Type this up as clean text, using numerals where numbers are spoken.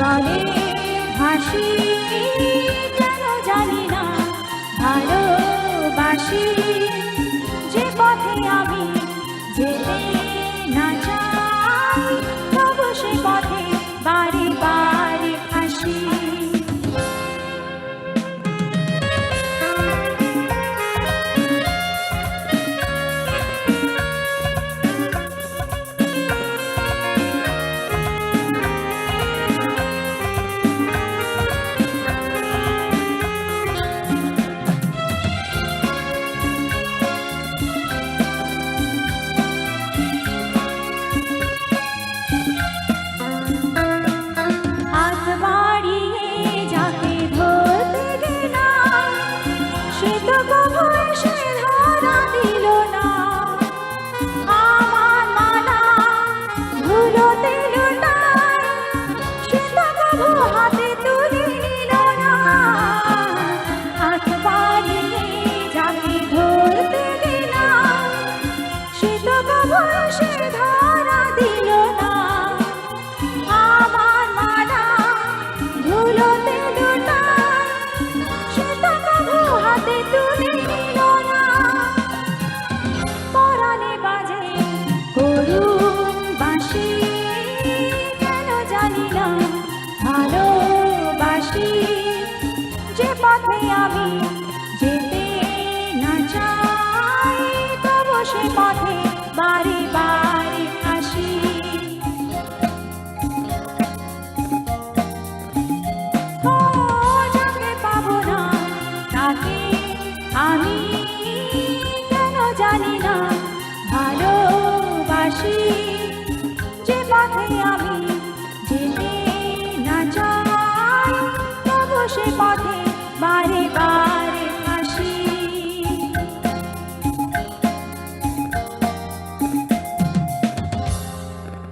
জলে ভাসি কেন জানি না ভালোবাসি যে পথে আমি যেতে না চাই তবু সে পথে বারে বারে আসি। ভালোবাসি যে পথে আমি যেতে না চাই তবু সে পথে বারে বারে আসি। যাকে পাবো না তাকে আমি কেন জানি না ভালোবাসি যে পথে আমি যেতে না চাই তবু সে পথে বারে বারে